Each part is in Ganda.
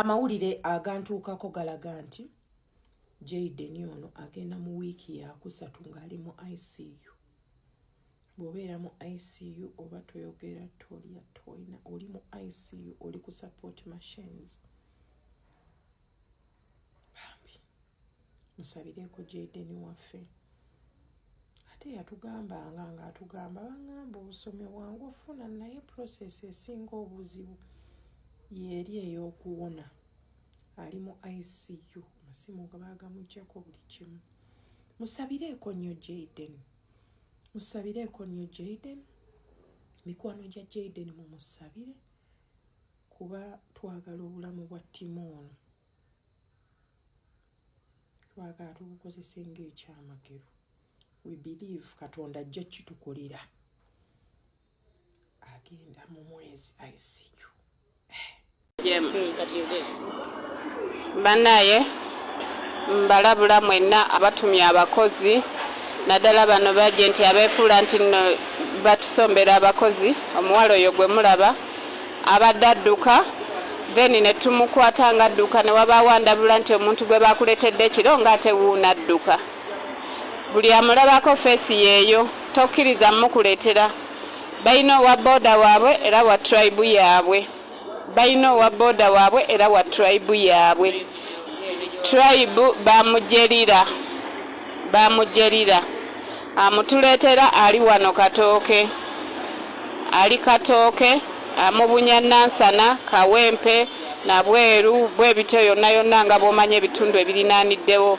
amawulire agantuukako galaga nti Jayden ono agenda mu wiiki ya kusatu ng'ali mu ICU. Bw'obeera mu ICU oba toyogera tolya toyina, oli mu ICU oli ku support machines. Bambi musabireko Jayden waffe. Ate yatugambanga ng'atugamba baŋŋamba obusomi bwangu ofuna naye process esinga obuzibu yeri ey'okuwona. Ali mu ICU, amasimu baagamuggyako buli kimu. Musabireeko nnyo Jayden. Musabireeko nnyo Jayden. Mikwano gya Jayden mumusabire kuba twagala obulamu bwa ttiimu ono. Twagala tubukozese ng'ekyamagero. We believe Katonda ajja kitukolera. Agenda mu mwezi ICU. Banaye mbalabula mwenna abatumya abakozi naddala bano bajenti abeefuula nti nno batusombera abakozi. Omuwala oyo gwe mulaba abadde adduka then ne tumukwata nga adduka ne wabaawo andabula nti omuntu gwe baakuleetedde ekiro ng'ate wuuna adduka. Buli amulabako feesi yeeyo tokkiriza mukuleetera. Bayina owa booda waabwe era wa tribe yaabwe. Bayina owa booda waabwe era wa tribe yaabwe. Tribe bamujerira. Amutuleetera ali wano Katooke. Ali Katooke amubunya Nansana, Kawempe na Bweru bwe bityo yonna nga bw'omanya ebitundu ebirinaaniddewo.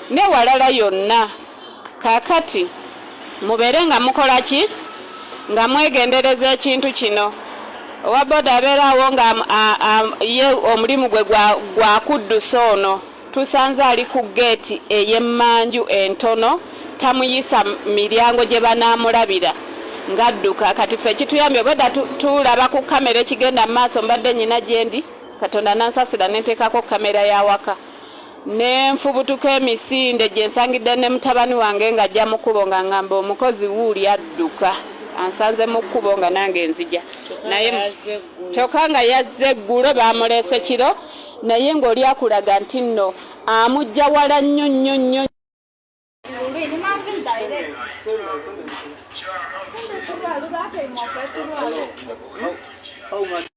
Ne walala yonna. Kaakati mubeere nga mukola ki? Nga mwegendereza ekintu kino. Owa booda abeeraawo nga ye omulimu gwe gwa kuddusa ono. Tusanze ali ku geeti ey'emmanju entono, tamuyisa miryango gye banaamulabira ng'adduka. Kati ffe kituyambye bwedda tulaba ku kamera ekigenda mu maaso mbadde nnyina gye ndi, Katonda nansasira ne nteekako kamera ya waka. Ne nfubutuka emisinde gye nsangidde ne mutabani wange ng'ajja mu kkubo nga ngamba omukozi wuuli adduka. Ansanze mu kkubo nga nange nzija. Naye kyokka nga yazze eggulo baamuleese kiro, naye ng'oli akulaga nti nno amujja wala nnyo nnyo nnyo. Oh my